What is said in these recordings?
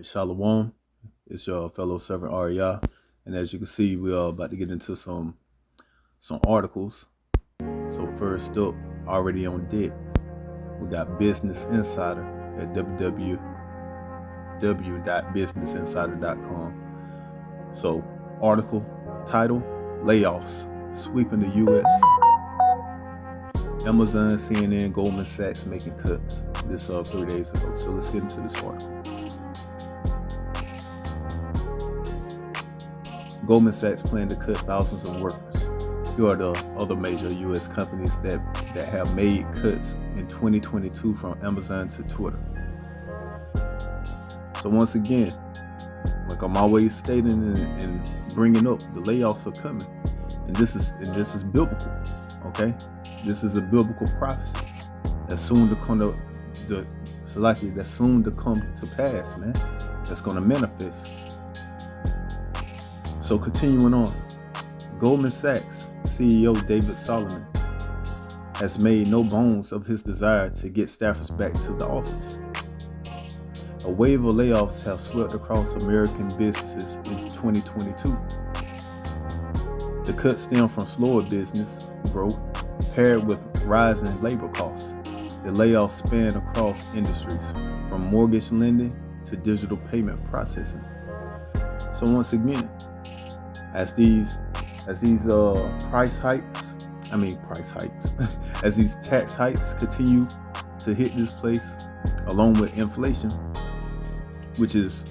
right, Shalom. It's your fellow servant Arya, and as you can see, we are about to get into some articles. So first up, already on deck, we got Business Insider at www.businessinsider.com. So article title: Layoffs Sweeping the U.S. Amazon, CNN, Goldman Sachs making cuts. This 3 days ago. So let's get into this article. Goldman Sachs plan to cut thousands of workers. Here are the other major U.S. companies that have made cuts in 2022, from Amazon to Twitter. So once again, like I'm always stating and bringing up, the layoffs are coming, and this is biblical. Okay, this is a biblical prophecy that's soon to come to pass, man. That's going to manifest. So continuing on, Goldman Sachs CEO David Solomon has made no bones of his desire to get staffers back to the office. A wave of layoffs have swept across American businesses in 2022. The cuts stem from slower business growth paired with rising labor costs. The layoffs span across industries, from mortgage lending to digital payment processing. So once again, as these price hikes, as these tax hikes continue to hit this place, along with inflation, which is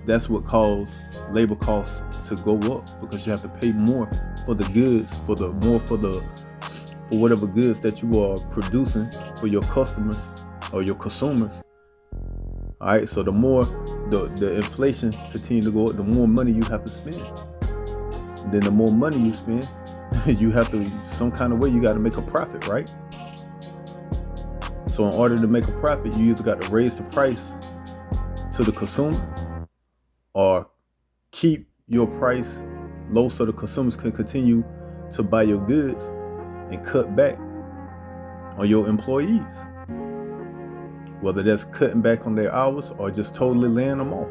that's what caused labor costs to go up, because you have to pay more for the goods, for whatever goods that you are producing for your customers or your consumers. All right, so the more the inflation continue to go up, the more money you have to spend. Then the more money you spend, you have to, some kind of way, you got to make a profit, right? So in order to make a profit, you either got to raise the price to the consumer or keep your price low so the consumers can continue to buy your goods, and cut back on your employees, whether that's cutting back on their hours or just totally laying them off.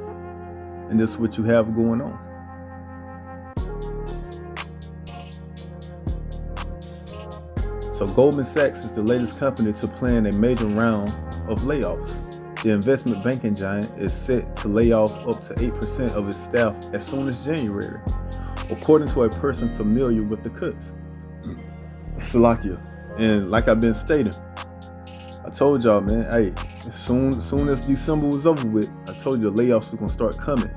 And this is what you have going on. So Goldman Sachs is the latest company to plan a major round of layoffs. The investment banking giant is set to lay off up to 8% of its staff as soon as January, according to a person familiar with the cuts. Salakia. And like I've been stating, I told y'all, man, hey, soon as December was over with, I told you the layoffs were gonna start coming.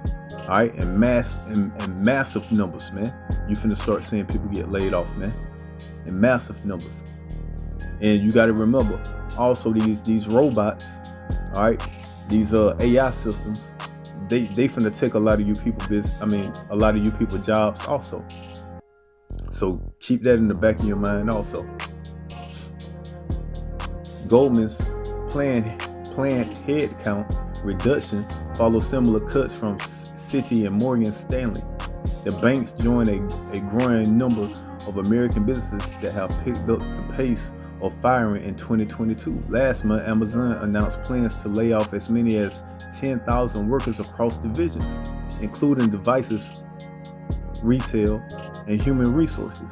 All right, and massive numbers, man. You finna start seeing people get laid off, man, in massive numbers. And you got to remember, also these robots, all right, these AI systems, they finna take a lot of you people jobs also. So keep that in the back of your mind also. Goldman's planned headcount reduction follows similar cuts from Citi and Morgan Stanley. The banks join a growing number of American businesses that have picked up the pace of firing in 2022. Last month, Amazon announced plans to lay off as many as 10,000 workers across divisions, including devices, retail, and human resources.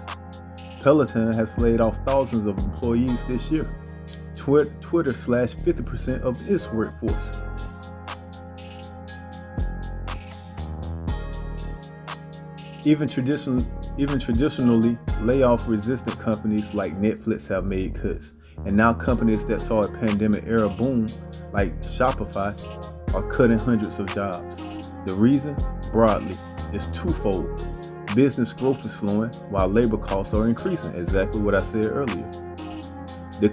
Peloton has laid off thousands of employees this year. Twitter slashed 50% of its workforce. Even traditionally layoff-resistant companies like Netflix have made cuts, and now companies that saw a pandemic-era boom, like Shopify, are cutting hundreds of jobs. The reason, broadly, is twofold. Business growth is slowing while labor costs are increasing, exactly what I said earlier. The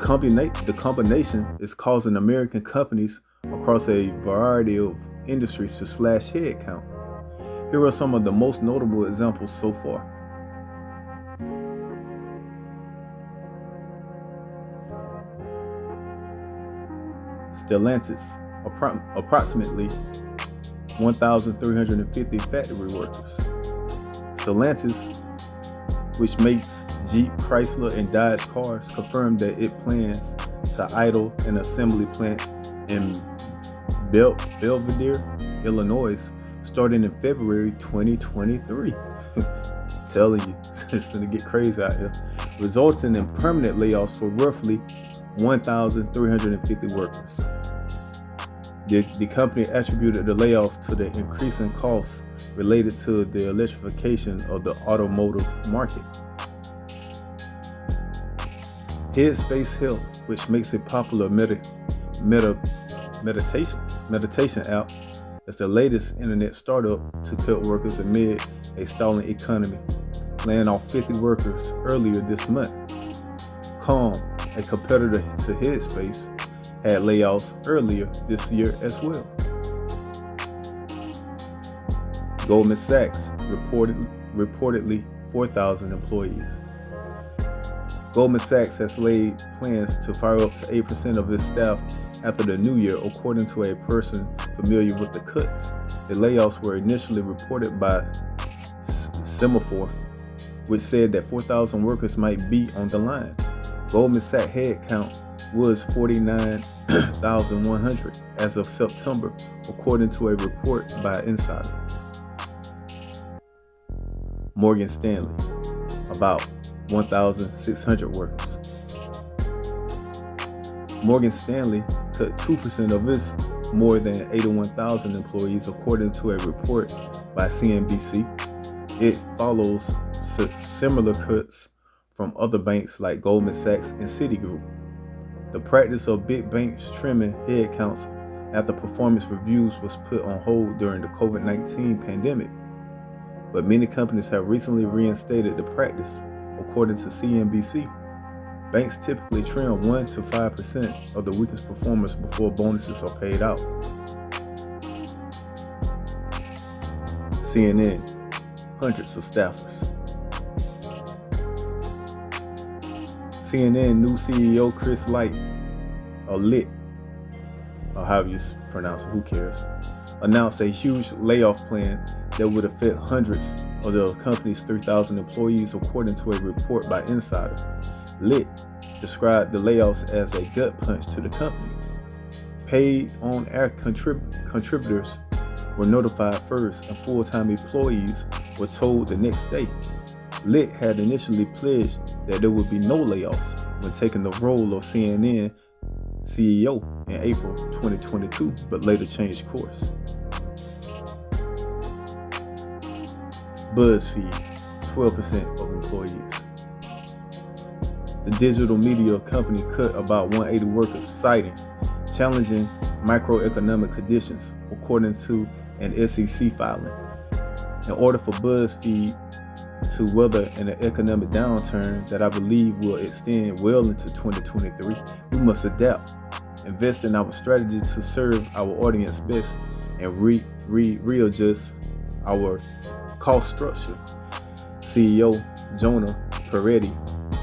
combination is causing American companies across a variety of industries to slash headcount. Here are some of the most notable examples so far. Stellantis, approximately 1,350 factory workers. Stellantis, which makes Jeep, Chrysler, and Dodge cars, confirmed that it plans to idle an assembly plant in Belvidere, Illinois, starting in February 2023. Telling you, it's gonna get crazy out here, resulting in permanent layoffs for roughly 1,350 workers. The company attributed the layoffs to the increasing costs related to the electrification of the automotive market. Headspace Health, which makes a popular meditation app, is the latest internet startup to cut workers amid a stalling economy, laying off 50 workers earlier this month. Calm, a competitor to Headspace, had layoffs earlier this year as well. Goldman Sachs reportedly 4,000 employees. Goldman Sachs has laid plans to fire up to 8% of its staff after the new year, according to a person familiar with the cuts. The layoffs were initially reported by Semaphore, which said that 4,000 workers might be on the line. Goldman Sachs headcount was 49,100 as of September, according to a report by Insider. Morgan Stanley, about 1,600 workers. Morgan Stanley cut 2% of its more than 81,000 employees, according to a report by CNBC. It follows similar cuts from other banks like Goldman Sachs and Citigroup. The practice of big banks trimming headcounts after performance reviews was put on hold during the COVID-19 pandemic, but many companies have recently reinstated the practice. According to CNBC, banks typically trim 1 to 5% of the weakest performers before bonuses are paid out. CNN, hundreds of staffers. CNN new CEO Chris Light, or Litt, or however you pronounce it, who cares, announced a huge layoff plan that would affect hundreds of the company's 3,000 employees, according to a report by Insider. Litt described the layoffs as a gut punch to the company. Paid on-air contributors were notified first, and full-time employees were told the next day. Litt had initially pledged that there would be no layoffs when taking the role of CNN CEO in April 2022, but later changed course. BuzzFeed, 12% of employees. The digital media company cut about 180 workers, citing challenging microeconomic conditions, according to an SEC filing. In order for BuzzFeed to weather an economic downturn that I believe will extend well into 2023, we must adapt, invest in our strategy to serve our audience best, and readjust our cost structure. CEO Jonah Peretti,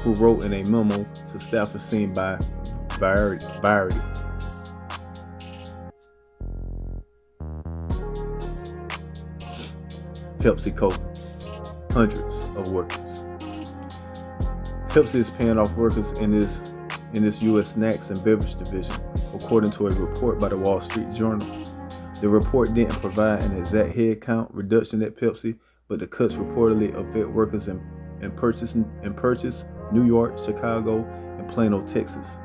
who wrote in a memo to staffers seen by Variety. PepsiCo, hundreds of workers. Pepsi is paying off workers in its U.S. snacks and beverage division, according to a report by the Wall Street Journal. The report didn't provide an exact headcount reduction at Pepsi, but the cuts reportedly affect workers in Purchase, New York, Chicago, and Plano, Texas.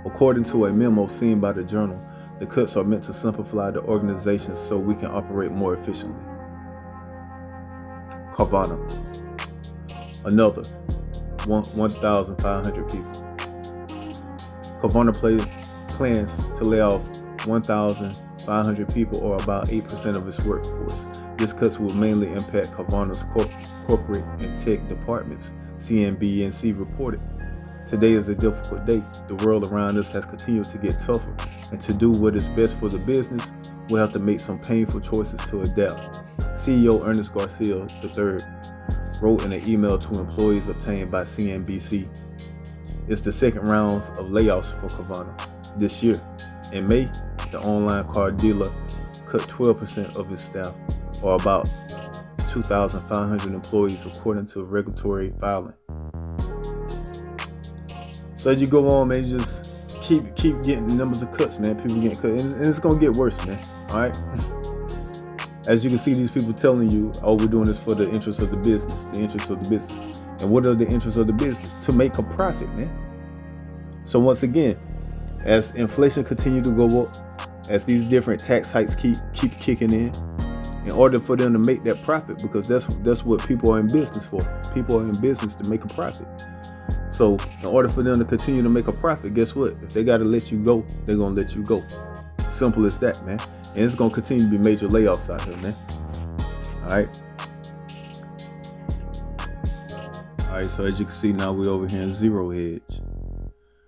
According to a memo seen by the Journal, the cuts are meant to simplify the organization so we can operate more efficiently. Carvana, another 1,500 people. Carvana plans to lay off 1,500 people, or about 8% of its workforce. This cuts will mainly impact Carvana's corporate and tech departments, CNBC reported. Today is a difficult day. The world around us has continued to get tougher, and to do what is best for the business, we'll have to make some painful choices to adapt. CEO Ernest Garcia III wrote in an email to employees obtained by CNBC. It's the second rounds of layoffs for Carvana this year. In May, the online car dealer cut 12% of its staff, or about 2,500 employees, according to a regulatory filing. So as you go on, man, you just keep getting numbers of cuts, man. People getting cut, and it's gonna get worse, man. All right. As you can see, these people telling you, "Oh, we're doing this for the interest of the business, the interest of the business." And what are the interests of the business? To make a profit, man. So once again, as inflation continue to go up, as these different tax hikes keep kicking in order for them to make that profit, because that's what people are in business for. People are in business to make a profit. So in order for them to continue to make a profit, guess what? If they got to let you go, they're gonna let you go. Simple as that, man. And it's gonna continue to be major layoffs out here, man. All right. All right. So as you can see, now we're over here in Zero Hedge.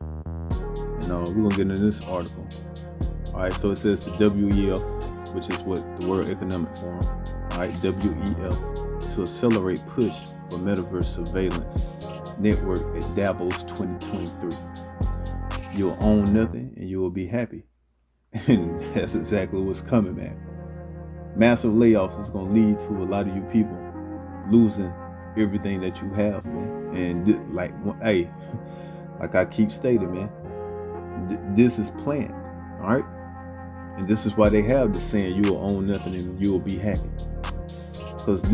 And we're gonna get into this article. All right. So it says the WEF, which is what the World Economic Forum. All right. WEF, to accelerate push for metaverse surveillance network at Davos 2023. You'll own nothing and you will be happy. And that's exactly what's coming, man. Massive layoffs is going to lead to a lot of you people losing everything that you have, man. And like I keep stating, man, this is planned, all right? And this is why they have the saying, you will own nothing and you will be happy. Because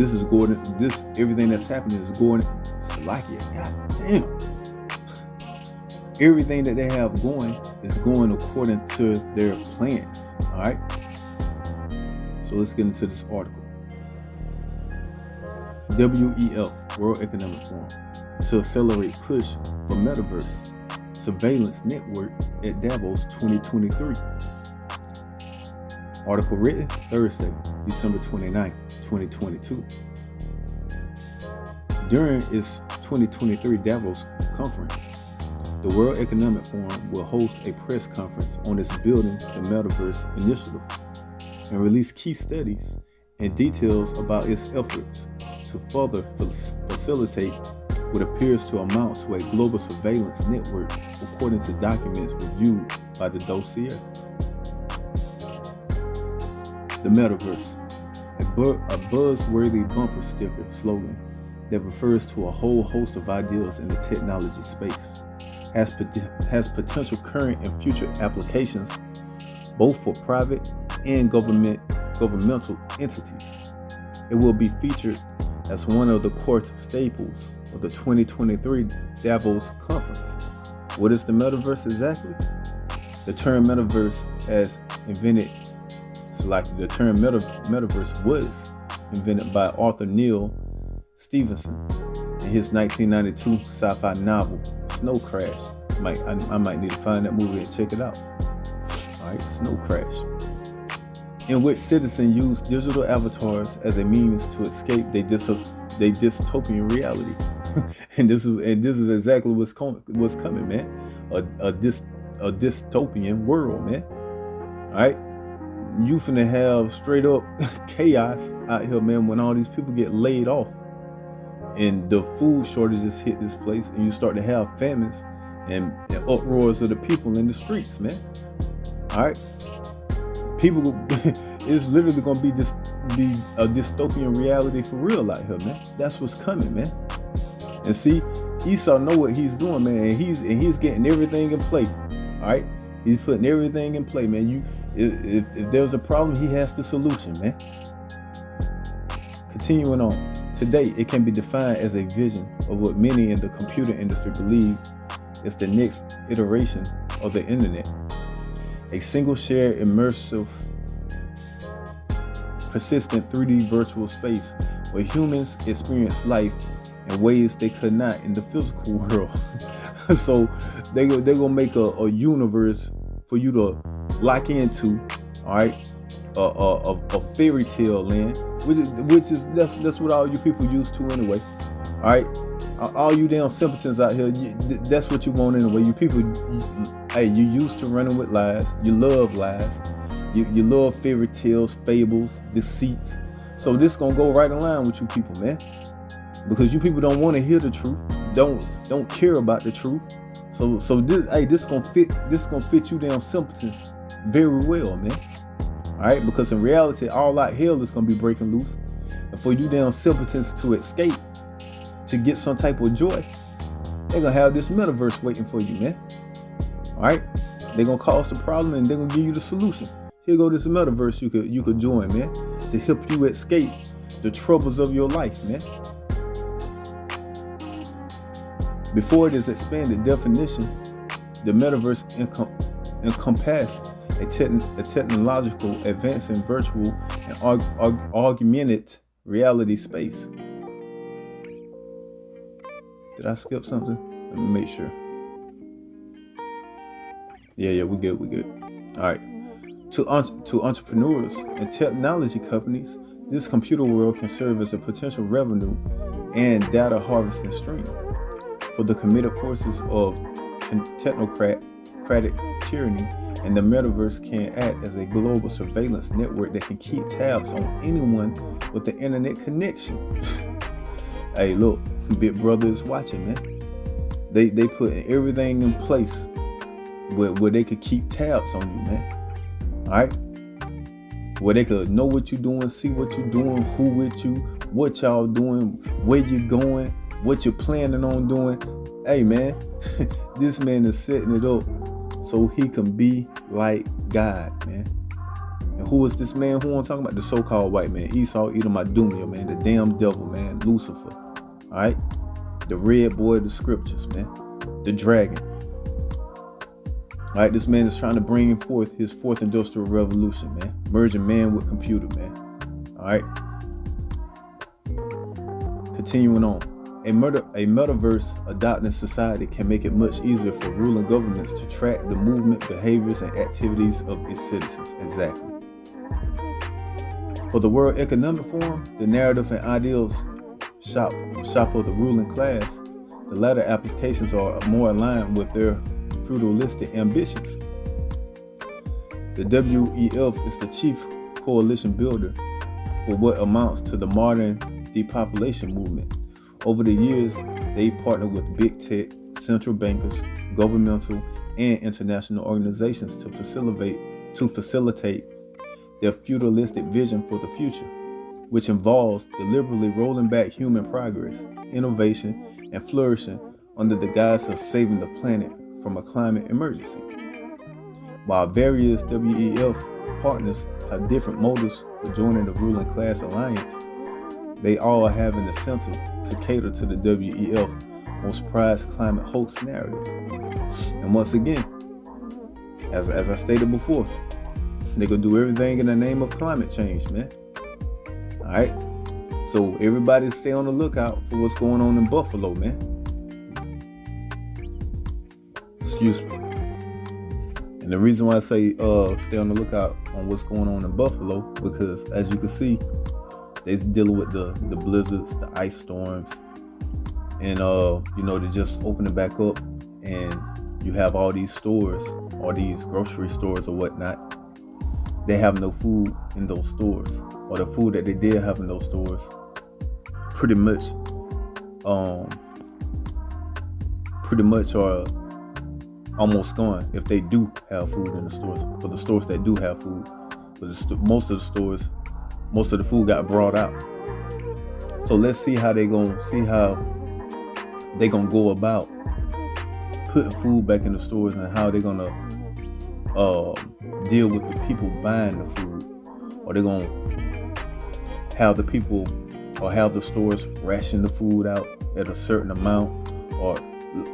everything that's happening is going, Slovakia, god damn. Everything that they have going is going according to their plans, all right? So let's get into this article. WEF, World Economic Forum, to accelerate push for metaverse surveillance network at Davos 2023. Article written Thursday, December 29, 2022. During its 2023 Davos conference, the World Economic Forum will host a press conference on its Building the Metaverse initiative and release key studies and details about its efforts to further facilitate what appears to amount to a global surveillance network, according to documents reviewed by the dossier. The Metaverse, a buzzworthy bumper sticker slogan that refers to a whole host of ideas in the technology space, has potential current and future applications, both for private and governmental entities. It will be featured as one of the core staples of the 2023 Davos conference. What is the metaverse exactly? The term metaverse metaverse was invented by Arthur Neal Stevenson in his 1992 sci-fi novel Snow Crash. I might need to find that movie and check it out. All right, Snow Crash, in which citizens use digital avatars as a means to escape their dystopian reality. and this is exactly what's coming, man. A dystopian world, man. All right, you finna have straight up chaos out here, man. When all these people get laid off, and the food shortages hit this place, and you start to have famines and uproars of the people in the streets, man. All right, people, it's literally gonna be a dystopian reality for real out here, man. That's what's coming, man. And see, Esau know what he's doing, man, and he's getting everything in play. All right, he's putting everything in play, man. If there's a problem, he has the solution, man. Continuing on. Today, it can be defined as a vision of what many in the computer industry believe is the next iteration of the internet. A single shared, immersive, persistent 3D virtual space where humans experience life in ways they could not in the physical world. So they're gonna make a universe for you to lock into, all right, a fairy tale land, which is that's what all you people used to anyway. All right, all you damn simpletons out here, that's what you want anyway. You people, you used to running with lies. You love lies. You love fairy tales, fables, deceits. So this gonna go right in line with you people, man, because you people don't want to hear the truth. Don't care about the truth. So this gonna fit you damn simpletons very well, man. All right, because in reality, all out hell is gonna be breaking loose, and for you damn simpletons to escape, to get some type of joy, they're gonna have this metaverse waiting for you, man. All right, They're gonna cause the problem and they're gonna give you the solution. Here go this metaverse you could join, man, to help you escape the troubles of your life, man. Before this expanded definition, the metaverse encompasses a technological advance in virtual and augmented reality space. Did I skip something? Let me make sure. Yeah, we good. All right. To entrepreneurs and technology companies, this computer world can serve as a potential revenue and data harvesting stream. For the committed forces of technocratic tyranny, and the metaverse can act as a global surveillance network that can keep tabs on anyone with the internet connection. Hey, look, Big Brother is watching, man. They putting everything in place where they could keep tabs on you, man. All right, where they could know what you're doing, see what you're doing, who with you, what y'all doing, where you're going, what you're planning on doing. Hey, man, this man is setting it up so he can be like God, man. And who is this man? Who I'm talking about? The so-called white man, Esau, Edom, Idumea, man, the damn devil, man, Lucifer. All right, the red boy of the scriptures, man, the dragon. All right, this man is trying to bring forth his fourth industrial revolution, man, merging man with computer, man. All right, continuing on. A metaverse adopting society can make it much easier for ruling governments to track the movement, behaviors, and activities of its citizens. Exactly. For the World Economic Forum, the narrative and ideals shop of the ruling class, the latter applications are more aligned with their feudalistic ambitions. The WEF is the chief coalition builder for what amounts to the modern depopulation movement. Over the years, they partnered with big tech, central bankers, governmental, and international organizations to facilitate their feudalistic vision for the future, which involves deliberately rolling back human progress, innovation, and flourishing under the guise of saving the planet from a climate emergency. While various WEF partners have different motives for joining the ruling class alliance, they all have an incentive to cater to the WEF most prized climate hoax narrative. And once again, as I stated before, they're gonna do everything in the name of climate change, man. All right, so everybody stay on the lookout for what's going on in Buffalo, man. Excuse me. And the reason why I say stay on the lookout on what's going on in Buffalo, because as you can see, they're dealing with the blizzards, the ice storms, and they just open it back up, and you have all these stores, all these grocery stores or whatnot. They have no food in those stores, or the food that they did have in those stores pretty much are almost gone if they do have food in the stores. For the stores that do have food, but most of the food got brought out. So let's see how they gonna go about putting food back in the stores, and how they're gonna deal with the people buying the food. Or they're gonna have the people or have the stores ration the food out at a certain amount, or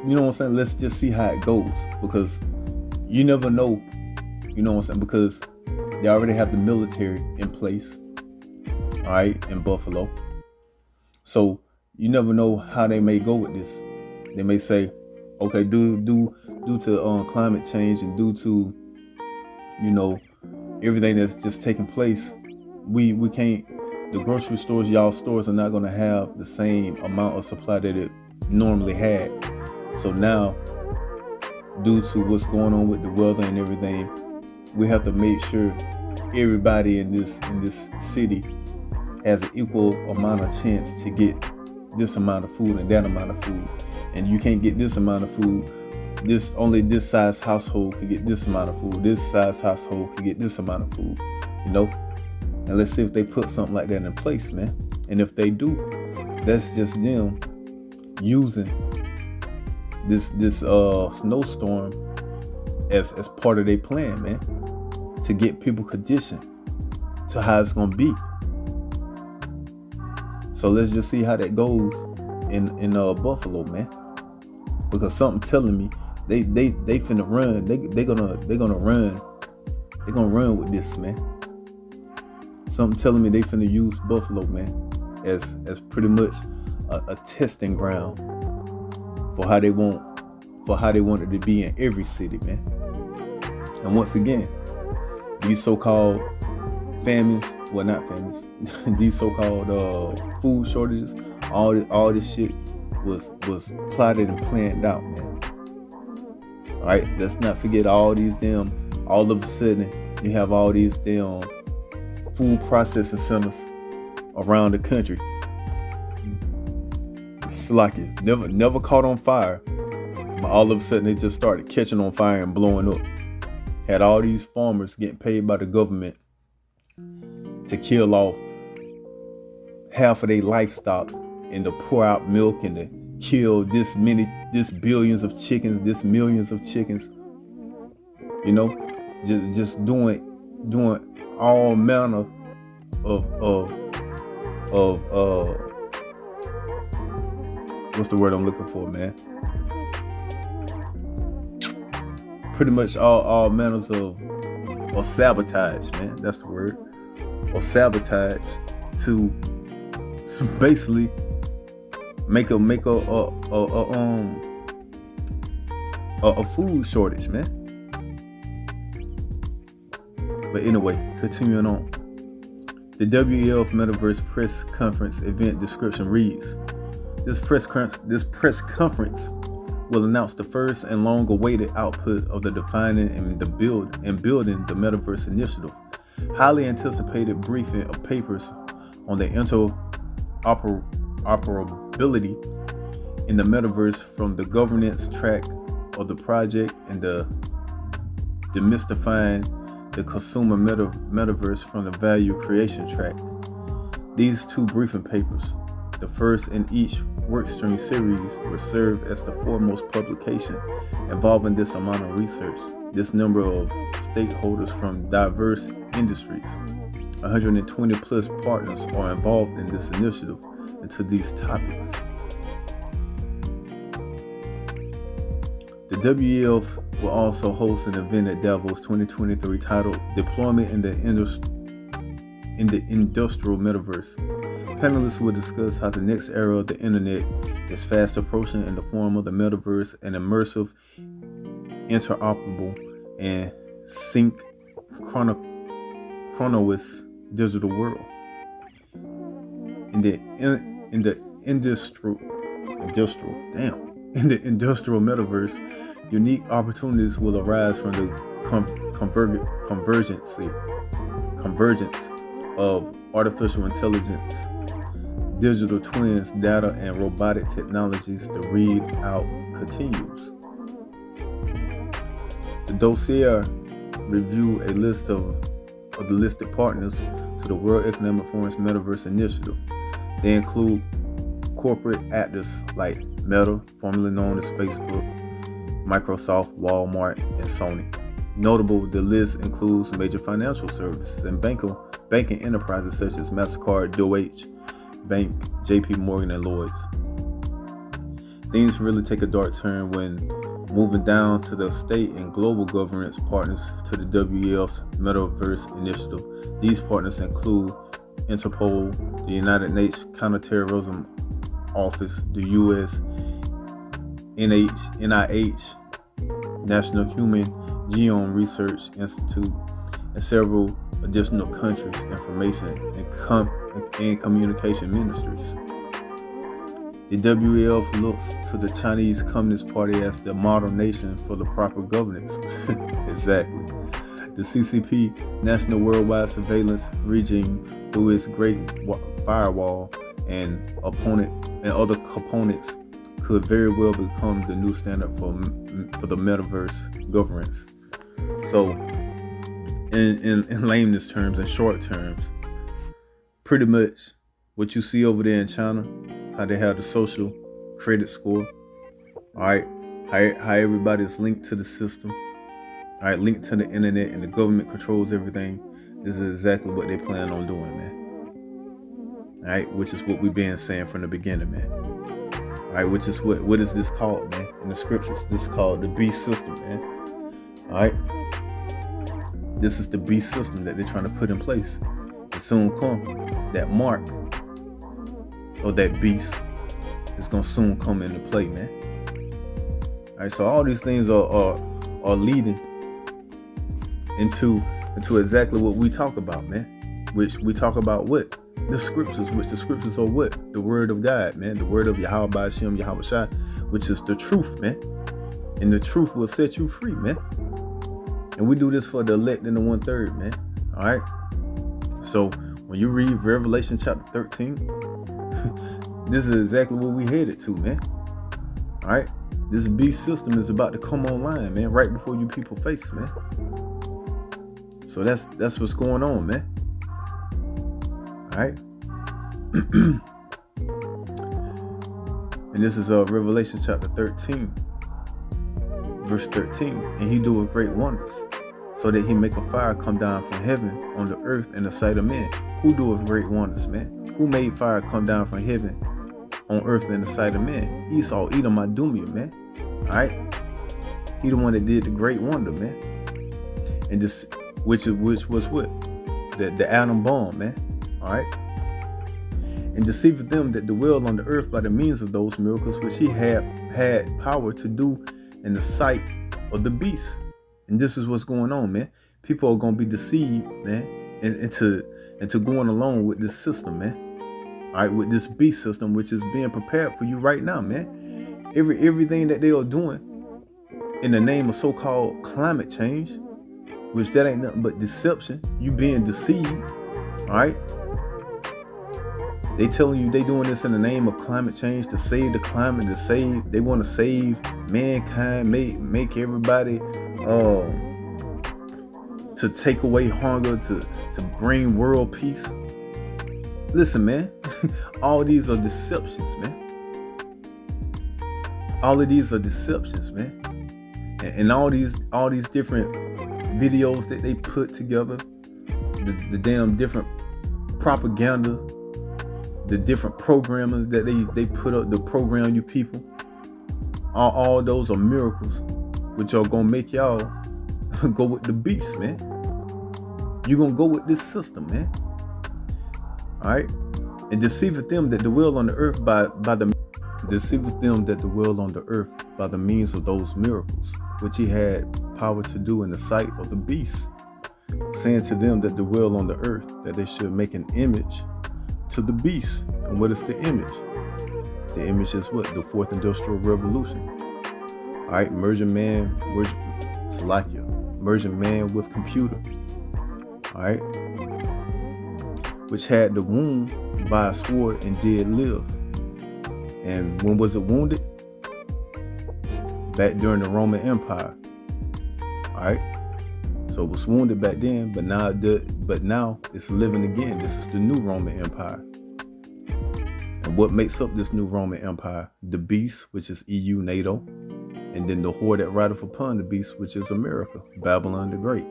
you know what I'm saying? Let's just see how it goes, because you never know, you know what I'm saying? Because they already have the military in place, all right, in Buffalo. So you never know how they may go with this. They may say, okay, due to climate change and due to, everything that's just taking place, we can't, the grocery stores, y'all stores are not going to have the same amount of supply that it normally had. So now, due to what's going on with the weather and everything, we have to make sure everybody in this city has an equal amount of chance to get this amount of food and that amount of food. And you can't get this amount of food. Only this size household can get this amount of food. This size household can get this amount of food. And let's see if they put something like that in place, man. And if they do, that's just them using this snowstorm as part of their plan, man, to get people conditioned to how it's gonna be. So let's just see how that goes in Buffalo, man. Because something telling me they finna run. They're gonna run. They're gonna run with this, man. Something telling me they finna use Buffalo, man, as pretty much a testing ground for how they want it to be in every city, man. And once again, these so-called famines, well, not famines, these so-called food shortages, all this shit was plotted and planned out, man. All right, let's not forget all of a sudden you have all these damn food processing centers around the country. It's like it never caught on fire, but all of a sudden it just started catching on fire and blowing up. Had all these farmers getting paid by the government to kill off half of their livestock and to pour out milk and to kill this billions of chickens, this millions of chickens. You know, just doing all manner of what's the word I'm looking for, man? Pretty much all manners of sabotage, man. That's the word. Or sabotage to basically make a food shortage, man. But anyway, continuing on. The WEF Metaverse press conference event description reads: This press conference will announce the first and long-awaited output of the defining and building the Metaverse initiative. Highly anticipated briefing of papers on the interoperability in the Metaverse from the governance track of the project and the demystifying the consumer metaverse from the value creation track. These two briefing papers, the first in each workstream series, will serve as the foremost publication involving this amount of research. This number of stakeholders from diverse industries, 120 plus partners, are involved in this initiative into these topics. The WEF will also host an event at Davos 2023 titled Deployment in the Industrial Metaverse. Panelists will discuss how the next era of the internet is fast approaching in the form of the metaverse, an immersive, interoperable, and synchronous digital world. In the industrial metaverse, unique opportunities will arise from the convergence of artificial intelligence, digital twins, data, and robotic technologies. The read out continues. The dossier review a list of the listed partners to the World Economic Forum's Metaverse Initiative. They include corporate actors like Meta, formerly known as Facebook, Microsoft, Walmart, and Sony. Notable, the list includes major financial services and banking enterprises such as MasterCard, Deutsche Bank, JP Morgan, and Lloyds. Things really take a dark turn when moving down to the state and global governance partners to the WEF's Metaverse Initiative. These partners include Interpol, the United Nations Counterterrorism Office, the U.S. NIH, National Human Genome Research Institute, and several additional countries, information, and communication ministries. The WEF looks to the Chinese Communist Party as the model nation for the proper governance. Exactly. The CCP, National Worldwide Surveillance Regime, through its Great Firewall and other components, could very well become the new standard for the metaverse governance. So, in layman's terms, in short terms, pretty much what you see over there in China, how they have the social credit score, all right, how everybody's linked to the system, All right, linked to the internet, and the government controls everything. This is exactly what they plan on doing, man. All right, which is what we've been saying from the beginning, man. All right, which is what is this called, man? In the scriptures, this is called the beast system, man. All right, this is the beast system that they're trying to put in place. And soon come that mark of that beast is gonna soon come into play, man. All right, so all these things are leading into exactly what we talk about, man. Which we talk about what? The scriptures, which the scriptures are what? The word of God, man. The word of Yahweh Ba'Shem, Yahweh Shai, which is the truth, man. And the truth will set you free, man. And we do this for the elect and the 1/3, man. All right. So when you read Revelation chapter 13, this is exactly what we headed to, man. All right. This beast system is about to come online, man, right before you people face, man. So that's what's going on, man. All right. And this is Revelation chapter 13, verse 13. And he doeth great wonders, so that he make a fire come down from heaven on the earth in the sight of men. Who doeth great wonders, man? Who made fire come down from heaven on earth in the sight of men? Esau, Edom, Idumea, man. All right. He the one that did the great wonder, man. And this, which was what? The atom bomb, man. All right. And deceiveth them that dwell on the earth by the means of those miracles which he had power to do in the sight of the beast. And this is what's going on, man. People are gonna be deceived, man, into going along with this system, man. All right, with this beast system, which is being prepared for you right now, man. Everything that they are doing in the name of so-called climate change, which that ain't nothing but deception. You being deceived. All right. They telling you they doing this in the name of climate change, to save the climate, they want to save mankind, make everybody, to take away hunger, to bring world peace. Listen, man, all these are deceptions, man. All of these are deceptions, man. And all these different videos that they put together, the damn different propaganda, the different programmers that they put up to program you people, all those are miracles, which are gonna make y'all go with the beast, man. You're gonna go with this system, man. All right. And deceiveth them that dwell on the earth by the means of those miracles which he had power to do in the sight of the beast, saying to them that dwell on the earth that they should make an image to the beast. And what is the image? The image is what? The fourth industrial revolution. All right, merging man with computer. All right, which had the wound by a sword and did live. And when was it wounded? Back during the Roman Empire. All right. So it was wounded back then, but now it's living again. This is the new Roman Empire. And what makes up this new Roman Empire? The beast, which is EU, NATO, and then the whore that rideth upon the beast, which is America, Babylon the Great.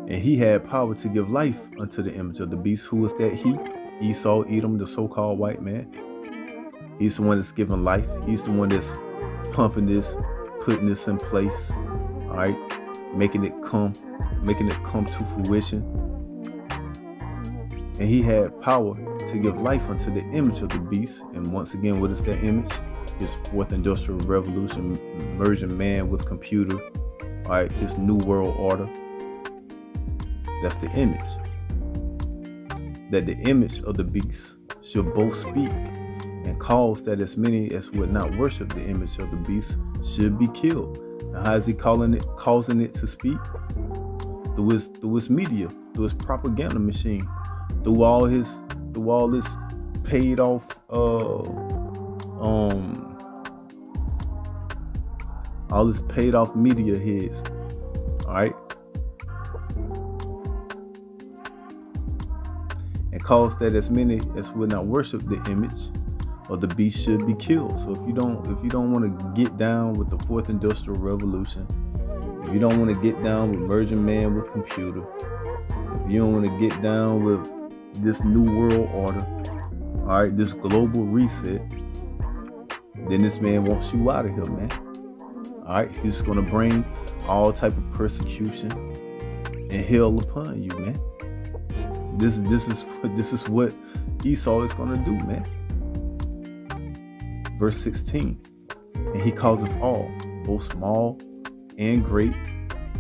And he had power to give life unto the image of the beast. Who is that he? Esau, Edom, the so-called white man. He's the one that's giving life. He's the one that's pumping this, putting this in place. All right, making it come to fruition. And he had power to give life unto the image of the beast. And once again, what is that image? His fourth industrial revolution, merging man with computer. All right, his new world order. That's the image. That the image of the beast should both speak and cause that as many as would not worship the image of the beast should be killed. Now, how is he causing it to speak? Through his media, through his propaganda machine, through all this paid off all this paid off media heads. All right. And cause that as many as would not worship the image or the beast should be killed. So if you don't want to get down with the fourth industrial revolution, if you don't want to get down with merging man with computer, if you don't want to get down with this new world order, all right, this global reset, then this man wants you out of here, man. All right, he's going to bring all type of persecution and hell upon you, man. This is what Esau is going to do, man. Verse 16, and he causeth all, both small and great,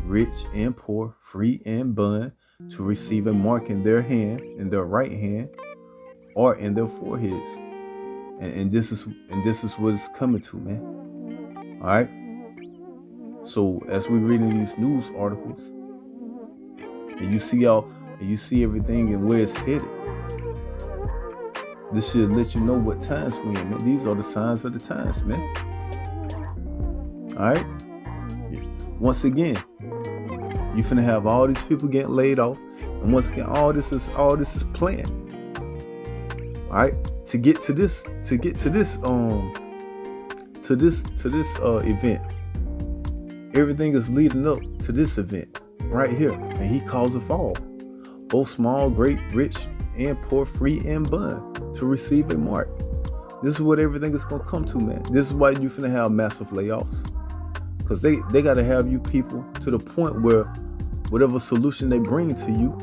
rich and poor, free and bond, to receive a mark in their hand, in their right hand, or in their foreheads. And this is what it's coming to, man. All right. So as we're reading these news articles, and you see everything and where it's headed, this should let you know what times we're in, man. These are the signs of the times, man. All right. Once again, you finna have all these people getting laid off, and once again, all this is planned. All right, to get to this event. Everything is leading up to this event right here, and he causeth all, both small, great, rich, and poor, free and bond, to receive a mark. This is what everything is gonna come to, man. This is why you finna have massive layoffs, because they gotta have you people to the point where whatever solution they bring to you,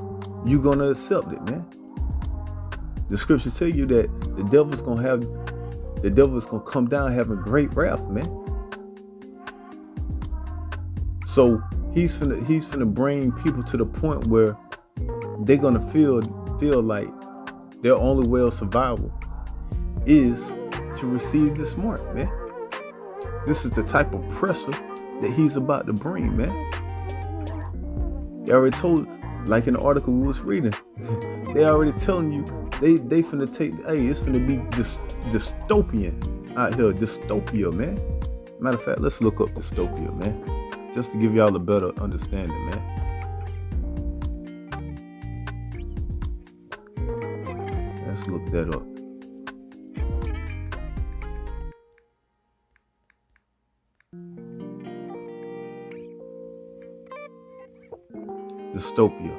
you're gonna accept it, man. The scriptures tell you that the devil's gonna come down having great wrath, man. So he's finna bring people to the point where they're gonna feel like their only way of survival is to receive this mark, man. This is the type of pressure that he's about to bring, man. They already told, like in the article we was reading, they already telling you they finna take, hey, it's finna be dystopian out here. Dystopia, man. Matter of fact, let's look up dystopia, man, just to give y'all a better understanding, man. Let's look that up. Dystopia.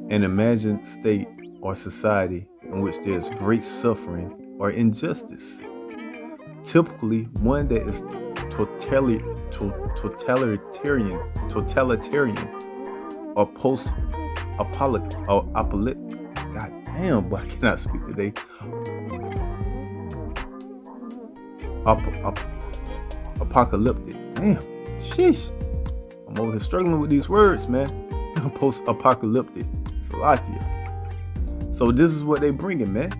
An imagined state or society in which there is great suffering or injustice. Typically one that is totalitarian or post-apocalyptic. God damn, boy, I cannot speak today. Apocalyptic. Damn. Sheesh. I'm over here struggling with these words, man. Post-apocalyptic. Salakia. So this is what they bringing, man.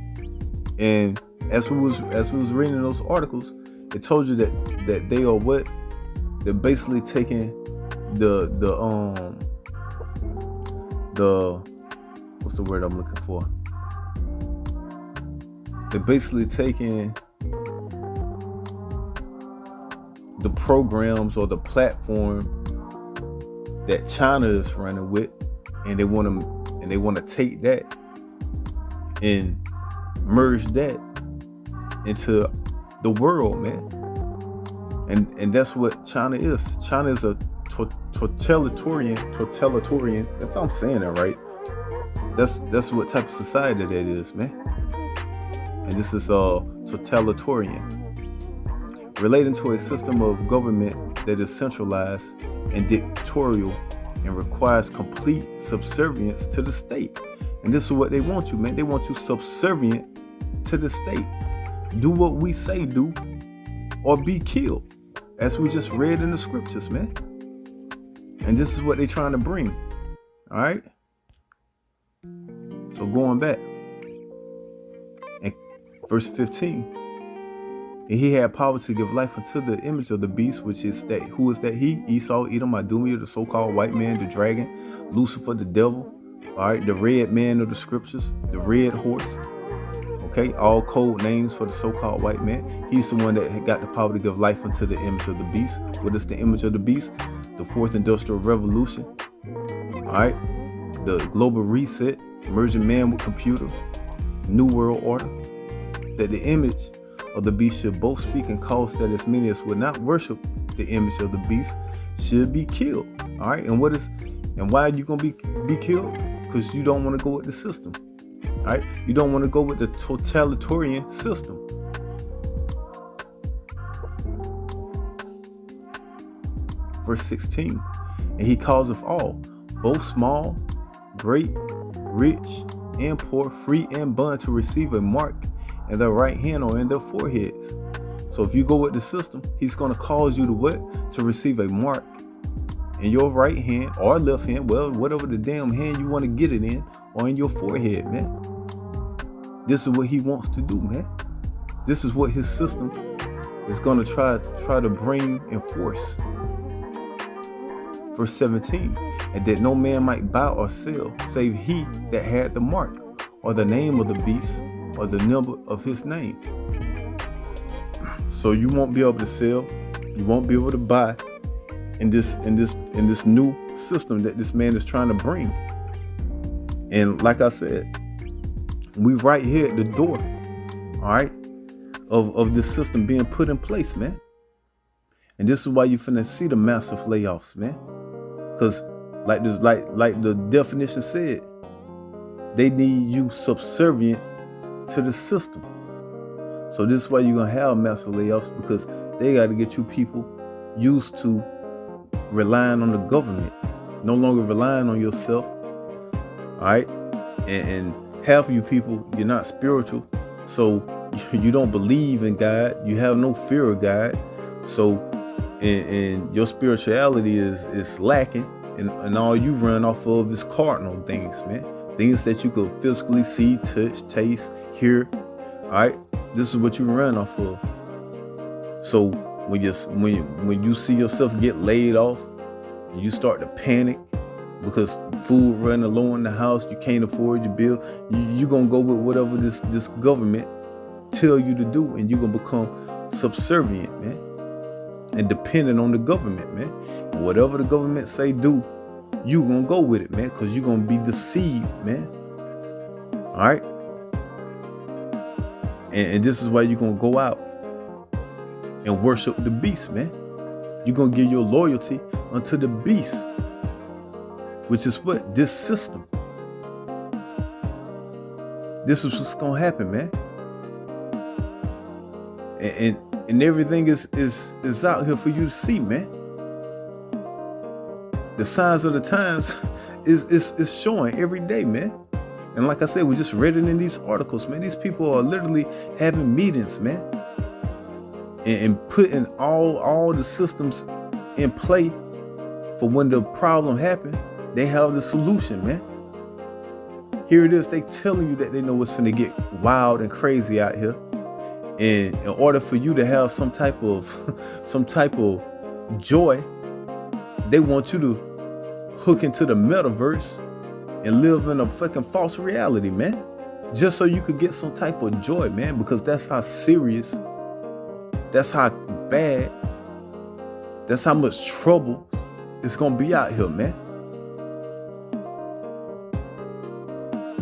And as we was reading those articles, it told you that they are what? They're basically taking the what's the word I'm looking for? They're basically taking the programs or the platform that China is running with, and they want to take that and merge that into the world, man. And that's what China is. China is a totalitarian, if I'm saying that right. That's what type of society that is, man. And this is totalitarian, relating to a system of government that is centralized and dictatorial and requires complete subservience to the state. And this is what they want you, man. They want you subservient to the state. Do what we say do, or be killed, as we just read in the scriptures, man. And this is what they're trying to bring. All right. So going back, in verse 15, and he had power to give life unto the image of the beast, which is that, who is that? He, Esau, Edom, Idumea, the so-called white man, the dragon, Lucifer, the devil. All right, the red man of the scriptures, the red horse. Okay, all code names for the so-called white man. He's the one that had got the power to give life unto the image of the beast. What is the image of the beast? The fourth industrial revolution. All right, the global reset, merging man with computer. New World Order, that the image of the beast should both speak and cause that as many as would not worship the image of the beast should be killed. All right, and why are you gonna be killed? Because you don't want to go with the system. All right, you don't want to go with the totalitarian system. Verse 16, and he causeth all, both small, great, rich, and poor, free and bond, to receive a mark in their right hand or in their foreheads. So if you go with the system, he's going to cause you to what? To receive a mark in your right hand or left hand, well, whatever the damn hand you want to get it in, or in your forehead, man. This is what he wants to do, man. This is what his system is going to try to bring and force. Verse 17, and that no man might buy or sell, save he that had the mark, or the name of the beast, or the number of his name. So you won't be able to sell, you won't be able to buy in this new system that this man is trying to bring. And like I said, we right here at the door, all right, of this system being put in place, man. And this is why you finna see the massive layoffs, man. Because like the definition said, they need you subservient to the system. So this is why you're gonna have massive layoffs, because they got to get you people used to relying on the government, no longer relying on yourself. All right, and half of you people, you're not spiritual, so you don't believe in God. You have no fear of God. So and your spirituality is lacking, and all you run off of is cardinal things, man. Things that you could physically see, touch, taste, hear. All right, this is what you run off of. So when you see yourself get laid off, and you start to panic because food running low in the house, you can't afford your bill, you're gonna go with whatever this government tell you to do, and you're gonna become subservient, man, and dependent on the government, man. Whatever the government say do, you gonna go with it, man, because you're gonna be deceived, man. All right, and this is why you're gonna go out and worship the beast, man. You're gonna give your loyalty unto the beast, which is what? This system. This is what's gonna happen, man. And everything is out here for you to see, man. The signs of the times is showing every day, man. And like I said, we just read it in these articles, man. These people are literally having meetings, man, and putting all the systems in play for when the problem happens, they have the solution, man. Here it is, they telling you that they know what's finna get wild and crazy out here. And in order for you to have some type of joy, they want you to hook into the metaverse and live in a fucking false reality, man. Just so you could get some type of joy, man, because that's how serious, that's how bad, that's how much trouble it's gonna be out here, man.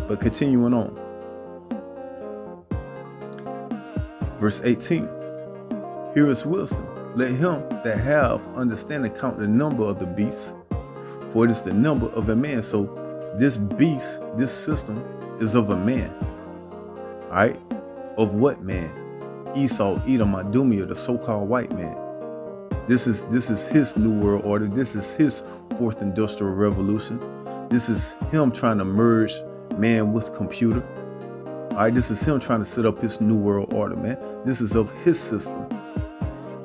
But continuing on. Verse 18, here is wisdom. Let him that have understanding count the number of the beast, for it is the number of a man. So this beast, this system is of a man. All right? Of what man? Esau, Edom, Idumea, the so-called white man. This is his new world order. This is his fourth industrial revolution. This is him trying to merge man with computer. All right, this is him trying to set up his new world order, man. This is of his system.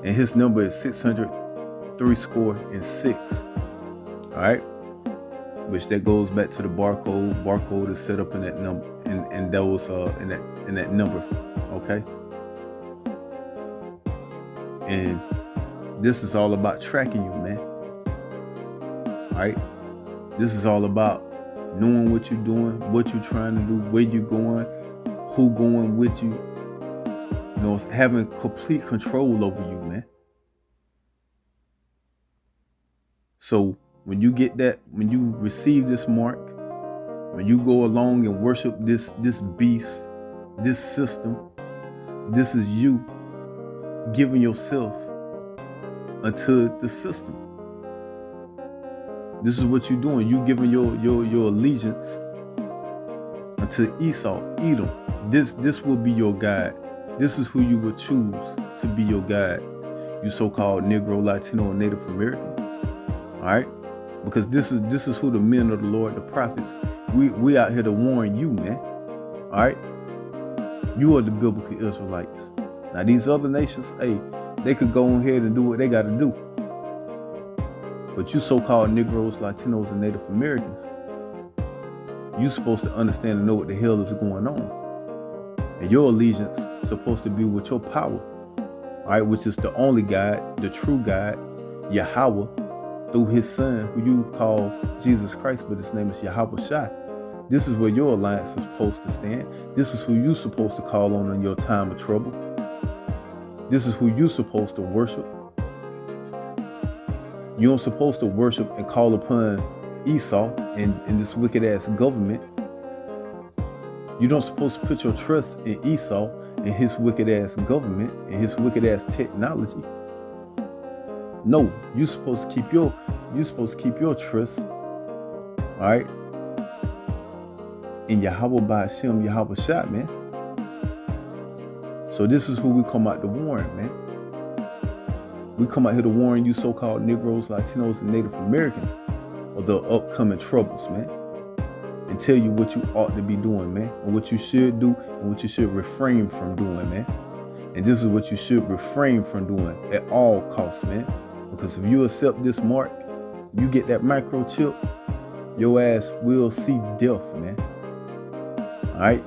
And his number is 636. All right, which that goes back to the barcode. Barcode is set up in that number, and that was in that number. Okay. And this is all about tracking you, man. All right, this is all about knowing what you're doing, what you're trying to do, where you're going, who going with you. You know, having complete control over you, man. So when you get that, when you receive this mark, when you go along and worship this beast, this system. This is you giving yourself unto the system. This is what you're doing. You giving your allegiance unto Esau, Edom. This will be your guide. This is who you would choose to be your guide. You so-called Negro, Latino, and Native American. All right? Because this is who the men of the Lord, the prophets, we out here to warn you, man. All right? You are the biblical Israelites. Now these other nations, hey, they could go ahead and do what they got to do. But you so-called Negroes, Latinos, and Native Americans, you're supposed to understand and know what the hell is going on. And your allegiance is supposed to be with your power, all right, which is the only God, the true God, Yahweh, through his son, who you call Jesus Christ, but his name is Yahweh Shai. This is where your alliance is supposed to stand. This is who you're supposed to call on in your time of trouble. This is who you're supposed to worship. You aren't supposed to worship and call upon Esau and this wicked ass government. You don't supposed to put your trust in Esau and his wicked ass government and his wicked ass technology. No, you're supposed to keep your trust, all right, in Yahweh Ba'ashem, Yahweh Shai, man. So this is who we come out to warn, man. We come out here to warn you so-called Negroes, Latinos, and Native Americans of the upcoming troubles, man. And tell you what you ought to be doing, man. And what you should do and what you should refrain from doing, man. And this is what you should refrain from doing at all costs, man. Because if you accept this mark, you get that microchip, your ass will see death, man. All right?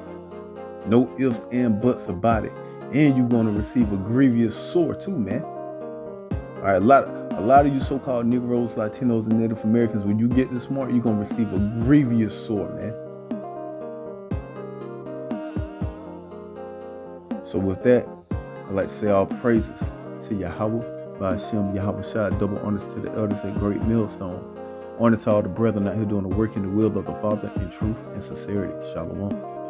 No ifs and buts about it. And you're going to receive a grievous sore too, man. All right, a lot of you so-called Negroes, Latinos, and Native Americans, when you get this mark, you're going to receive a grievous sore, man. So with that, I'd like to say all praises to Yahweh, Ba'ashem, Yahweh Shai, double honors to the elders at Great Millstone. Honor to all the brethren out here doing the work in the will of the Father in truth and sincerity. Shalom.